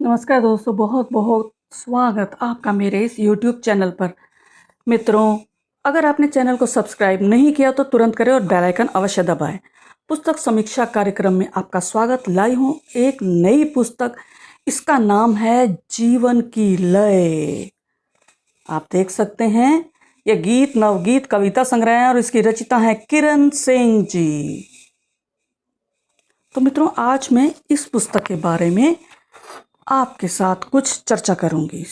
नमस्कार दोस्तों, बहुत बहुत स्वागत आपका मेरे इस YouTube चैनल पर। मित्रों, अगर आपने चैनल को सब्सक्राइब नहीं किया तो तुरंत करें और बेल आइकन अवश्य दबाएं। पुस्तक समीक्षा कार्यक्रम में आपका स्वागत। लाई हूँ एक नई पुस्तक, इसका नाम है जीवन की लय। आप देख सकते हैं, यह गीत नवगीत कविता संग्रह है और इसकी रचिता है किरण सिंह जी। तो मित्रों, आज मैं इस पुस्तक के बारे में आपके साथ कुछ चर्चा करूंगी।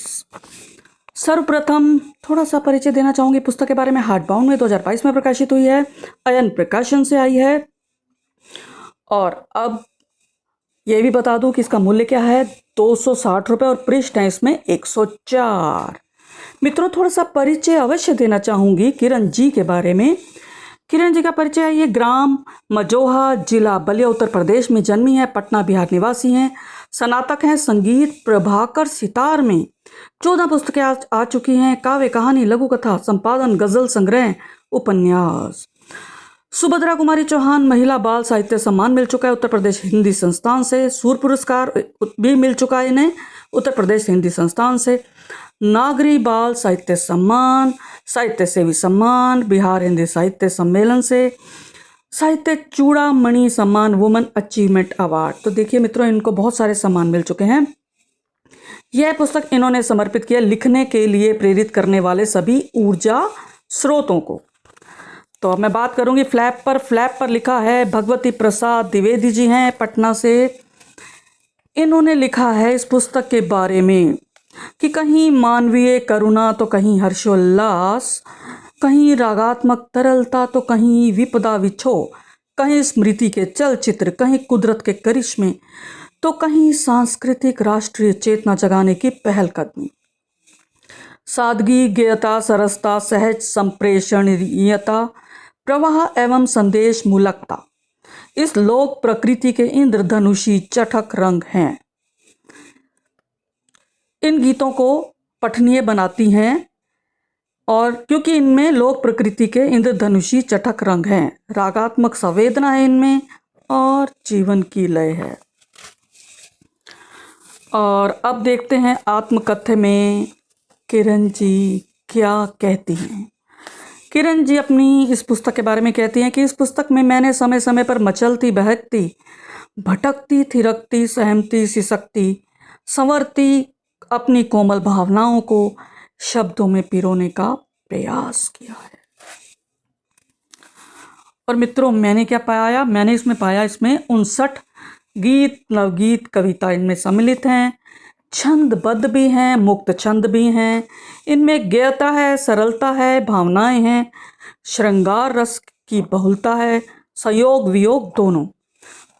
सर्वप्रथम थोड़ा सा परिचय देना चाहूंगी पुस्तक के बारे में। हार्डबाउंड में 2022 में प्रकाशित हुई है, अयन प्रकाशन से आई है। और अब ये भी बता दूं कि इसका मूल्य क्या है, 260 रुपये, और पृष्ठ है इसमें 104। मित्रों, थोड़ा सा परिचय अवश्य देना चाहूंगी किरण जी के बारे में। किरण जी का परिचय है, ये ग्राम मजोहा, जिला बलिया, उत्तर प्रदेश में जन्मी है। पटना बिहार निवासी हैं। स्नातक हैं संगीत प्रभाकर सितार में। 14 पुस्तकें आ चुकी हैं। काव्य, कहानी, लघु कथा, संपादन, गजल संग्रह, उपन्यास। सुभद्रा कुमारी चौहान महिला बाल साहित्य सम्मान मिल चुका है उत्तर प्रदेश हिंदी संस्थान से। सूर्य पुरस्कार भी मिल चुका है इन्हें उत्तर प्रदेश हिंदी संस्थान से। नागरी बाल साहित्य सम्मान, साहित्य सेवी सम्मान, बिहार हिंदी साहित्य सम्मेलन से, साहित्य चूड़ामणि सम्मान, वुमन अचीवमेंट अवार्ड। तो देखिए मित्रों, इनको बहुत सारे सम्मान मिल चुके हैं। यह पुस्तक इन्होंने समर्पित किया लिखने के लिए प्रेरित करने वाले सभी ऊर्जा स्रोतों को। तो अब मैं बात करूंगी फ्लैप पर लिखा है भगवती प्रसाद द्विवेदी जी हैं, पटना से। इन्होंने लिखा है इस पुस्तक के बारे में कि कहीं मानवीय करुणा तो कहीं हर्षोल्लास, कहीं रागात्मक तरलता तो कहीं विपदा विछो, कहीं स्मृति के चलचित्र, कहीं कुदरत के करिश्मे, तो कहीं सांस्कृतिक राष्ट्रीय चेतना जगाने की पहलकदमी। सादगी, गेयता, सरसता, सहज संप्रेषणीयता, प्रवाह एवं संदेश मूलकता इस लोक प्रकृति के इंद्रधनुषी चटक रंग हैं। इन गीतों को पठनीय बनाती हैं, और क्योंकि इनमें लोक प्रकृति के इंद्रधनुषी चटक रंग हैं, रागात्मक संवेदना है इनमें, और जीवन की लय है। और अब देखते हैं आत्मकथ्य में किरण जी क्या कहती हैं। किरण जी अपनी इस पुस्तक के बारे में कहती हैं कि इस पुस्तक में मैंने समय समय पर मचलती, बहकती, भटकती, थिरकती, सहमती, सिसकती, संवरती अपनी कोमल भावनाओं को शब्दों में पिरोने का प्रयास किया है। और मित्रों, मैंने क्या पाया? मैंने इसमें पाया, इसमें 59 गीत नवगीत कविता इनमें सम्मिलित हैं। छंदबद्ध भी हैं, मुक्त छंद भी हैं। इनमें गेयता है, सरलता है, भावनाएं हैं, श्रृंगार रस की बहुलता है, संयोग वियोग दोनों,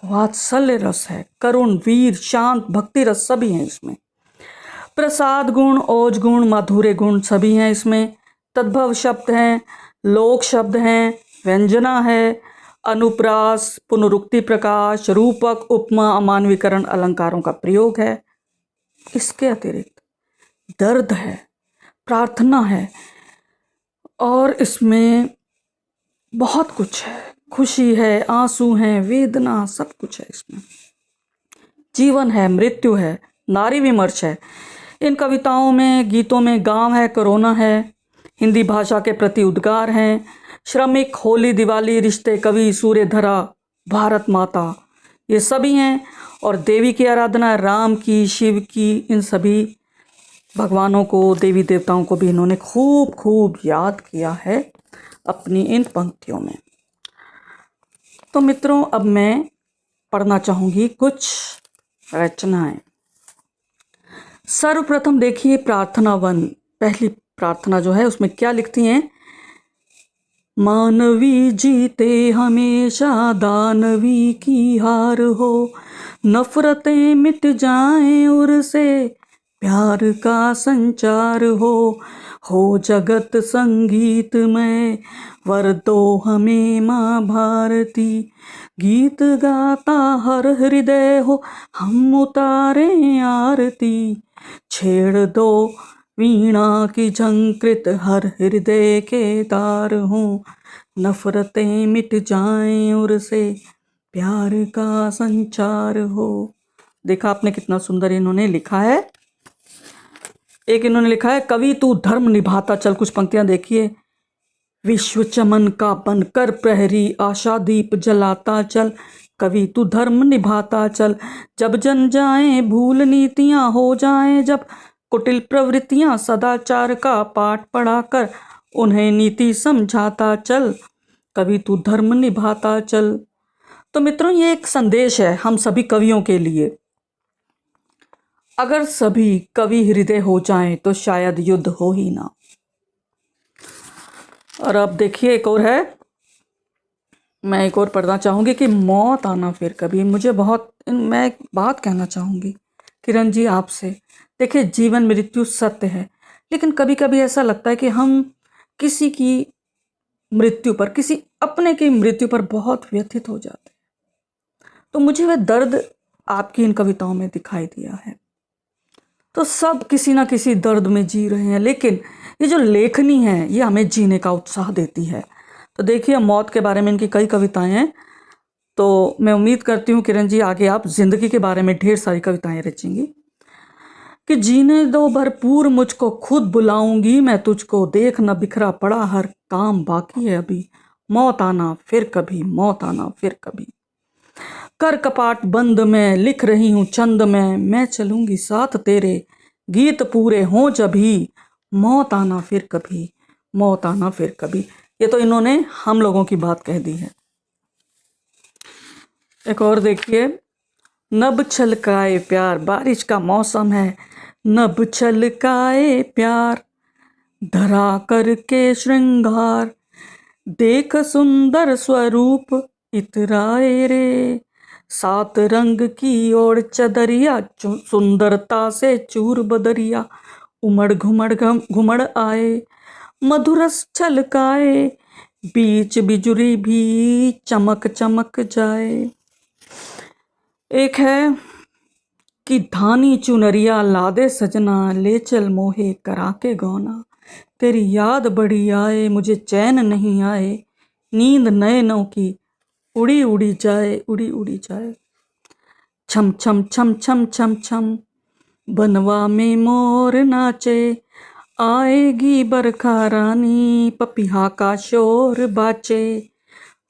वात्सल्य रस है, करुण, वीर, शांत, भक्ति रस सभी हैं इसमें। प्रसाद गुण, ओज गुण, माधुर्य गुण सभी हैं इसमें। तद्भव शब्द हैं, लोक शब्द हैं, व्यंजना है, अनुप्रास, पुनरुक्ति, प्रकाश, रूपक, उपमा, अमानवीकरण, अलंकारों का प्रयोग है। इसके अतिरिक्त दर्द है, प्रार्थना है, और इसमें बहुत कुछ है। खुशी है, आंसू हैं, वेदना, सब कुछ है इसमें। जीवन है, मृत्यु है, नारी विमर्श है। इन कविताओं में, गीतों में गांव है, कोरोना है, हिंदी भाषा के प्रति उद्गार हैं, श्रमिक, होली, दिवाली, रिश्ते, कवि, सूर्य धरा, भारत माता, ये सभी हैं। और देवी की आराधना, राम की, शिव की, इन सभी भगवानों को, देवी देवताओं को भी इन्होंने खूब खूब याद किया है अपनी इन पंक्तियों में। तो मित्रों, अब मैं पढ़ना चाहूँगी कुछ रचनाएं। सर्वप्रथम देखिए प्रार्थना वन। पहली प्रार्थना जो है उसमें क्या लिखती हैं? मानवी जीते हमेशा, दानवी की हार हो, नफरतें मिट जाएं उनसे, प्यार का संचार हो जगत संगीतमय, वर दो हमें माँ भारती, गीत गाता हर हृदय हो, हम उतारें आरती, छेड़ दो वीणा की झंकृत, हर हृदय के तार हों, नफरतें मिट जाएं उनसे, प्यार का संचार हो। देखा आपने कितना सुंदर इन्होंने लिखा है। एक इन्होंने लिखा है, कवि तू धर्म निभाता चल। कुछ पंक्तियां देखिए। विश्व चमन का बनकर प्रहरी, आशा दीप जलाता चल। कवि तू धर्म निभाता चल। जब जन जाए भूल नीतियां हो जाएं, जब कुटिल प्रवृत्तियां सदाचार का पाठ पढ़ाकर उन्हें नीति समझाता चल। कवि तू धर्म निभाता चल। तो मित्रों, ये एक संदेश है हम सभी कवियों के लिए। अगर सभी कवि हृदय हो जाएं तो शायद युद्ध हो ही ना। और अब देखिए एक और है, मैं एक और पढ़ना चाहूँगी कि मौत आना फिर कभी। मैं एक बात कहना चाहूँगी किरण जी आपसे। देखिए, जीवन मृत्यु सत्य है, लेकिन कभी कभी ऐसा लगता है कि हम किसी की मृत्यु पर, किसी अपने की मृत्यु पर बहुत व्यथित हो जाते हैं। तो मुझे वह दर्द आपकी इन कविताओं में दिखाई दिया है। तो सब किसी ना किसी दर्द में जी रहे हैं, लेकिन ये जो लेखनी है ये हमें जीने का उत्साह देती है। तो देखिए, मौत के बारे में इनकी कई कविताएं हैं। तो मैं उम्मीद करती हूँ किरण जी आगे आप जिंदगी के बारे में ढेर सारी कविताएं रचेंगी। कि जीने दो भरपूर मुझको, खुद बुलाऊंगी मैं तुझको, देख न बिखरा पड़ा हर काम बाकी है अभी। मौत आना फिर कभी, मौत आना फिर कभी। कर कपाट बंद में लिख रही हूँ छंद में, मैं चलूंगी साथ तेरे गीत पूरे हों जभी। मौत आना फिर कभी, मौत आना फिर कभी। ये तो इन्होंने हम लोगों की बात कह दी है। एक और देखिए, नभ छलकाए प्यार, बारिश का मौसम है। नभ छलकाए प्यार, धरा करके श्रृंगार, देख सुंदर स्वरूप इतराए रे। सात रंग की ओर चदरिया, सुंदरता से चूर बदरिया। उमड़ घुमड़ घुमड़ आए, मधुरस छलकाए, बीच बिजुरी भी चमक चमक जाए। एक है कि धानी चुनरिया लादे सजना, ले चल मोहे करा के गौना। तेरी याद बड़ी आए, मुझे चैन नहीं आए, नींद नैनों की उड़ी उड़ी जाए, उड़ी उड़ी जाए। छम छम छम छम छम छम, बनवा में मोर नाचे, आएगी बरखा रानी, पपिहा का शोर बाचे।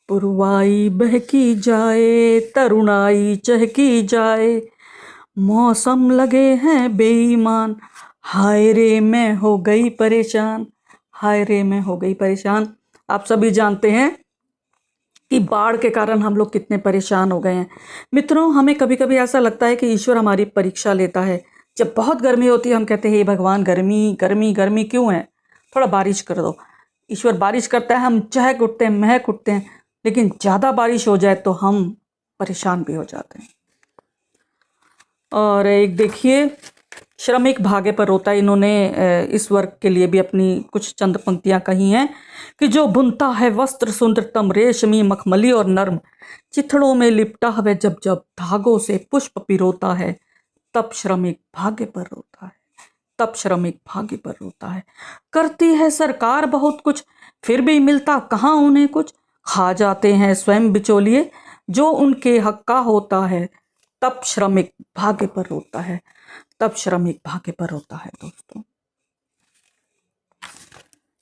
पुरवाई बहकी जाए, तरुणाई चहकी जाए, मौसम लगे हैं बेईमान, हाय रे मैं हो गई परेशान, हाय रे मैं हो गई परेशान। आप सभी जानते हैं कि बाढ़ के कारण हम लोग कितने परेशान हो गए हैं। मित्रों, हमें कभी कभी ऐसा लगता है कि ईश्वर हमारी परीक्षा लेता है। जब बहुत गर्मी होती है हम कहते हैं हे भगवान, गर्मी गर्मी गर्मी क्यों है, थोड़ा बारिश कर दो। ईश्वर बारिश करता है, हम चहक उठते हैं, महक उठते हैं, लेकिन ज़्यादा बारिश हो जाए तो हम परेशान भी हो जाते हैं। और एक देखिए, श्रमिक भागे पर रोता है। इन्होंने इस वर्ग के लिए भी अपनी कुछ चंद पंक्तियां कही हैं कि जो बुनता है वस्त्र सुंदरतम, रेशमी मखमली और नर्म, चिथड़ों में लिपटा है जब जब धागों से पुष्प पिरोता है, तब श्रमिक भाग्य पर रोता है, तब श्रमिक भाग्य पर रोता है। करती है सरकार बहुत कुछ, फिर भी मिलता कहाँ उन्हें कुछ, खा जाते हैं स्वयं बिचौलिए जो उनके हक का होता है, तब श्रमिक भाग्य पर रोता है, तब श्रमिक भाग्य पर रोता है। दोस्तों,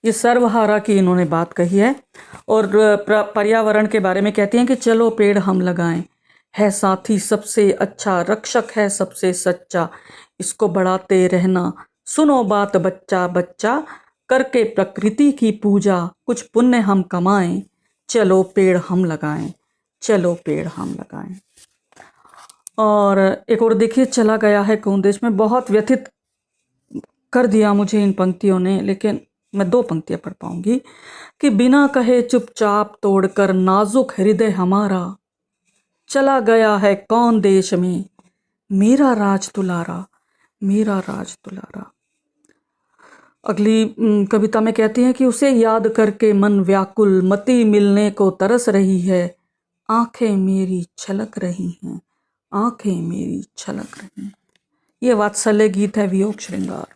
ये सर्वहारा की इन्होंने बात कही है। और पर्यावरण के बारे में कहती हैं कि चलो पेड़ हम लगाएं, है साथी सबसे अच्छा, रक्षक है सबसे सच्चा, इसको बढ़ाते रहना, सुनो बात बच्चा बच्चा, करके प्रकृति की पूजा, कुछ पुण्य हम कमाएं, चलो पेड़ हम लगाएं, चलो पेड़ हम लगाएं। और एक और देखिए, चला गया है कौन देश में, बहुत व्यथित कर दिया मुझे इन पंक्तियों ने, लेकिन मैं 2 पंक्तियां पढ़ पाऊंगी कि बिना कहे चुपचाप तोड़कर नाजुक हृदय हमारा, चला गया है कौन देश में, मेरा राज दुलारा, मेरा राज दुलारा। अगली कविता में कहती हैं कि उसे याद करके मन व्याकुल, मति मिलने को तरस रही है, आंखें मेरी छलक रही हैं, आंखें मेरी छलक रही हैं। ये वात्सल्य गीत है, वियोग श्रृंगार।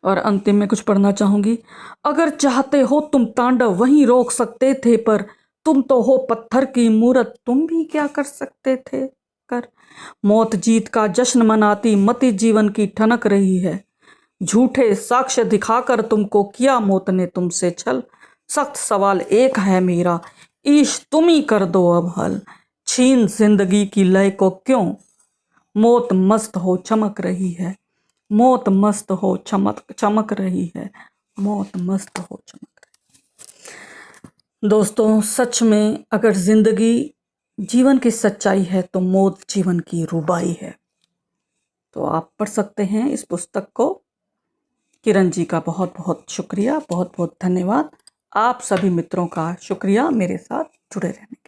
और अंतिम में कुछ पढ़ना चाहूंगी। अगर चाहते हो तुम तांडव वहीं रोक सकते थे, पर तुम तो हो पत्थर की मूरत, तुम भी क्या कर सकते थे, कर। मौत जीत का जश्न मनाती मति जीवन की ठनक रही है। झूठे साक्ष्य दिखाकर तुमको किया मौत ने तुमसे छल। सख्त सवाल एक है मेरा, ईश तुम ही कर दो अब हल। छीन जिंदगी की लय को क्यों, मौत मस्त हो चमक रही है। मौत मस्त हो चमक रही है। मौत मस्त हो चमक रही। दोस्तों, सच में अगर जिंदगी जीवन की सच्चाई है तो मौत जीवन की रुबाई है। तो आप पढ़ सकते हैं इस पुस्तक को। किरण जी का बहुत बहुत शुक्रिया, बहुत बहुत धन्यवाद। आप सभी मित्रों का शुक्रिया मेरे साथ जुड़े रहने।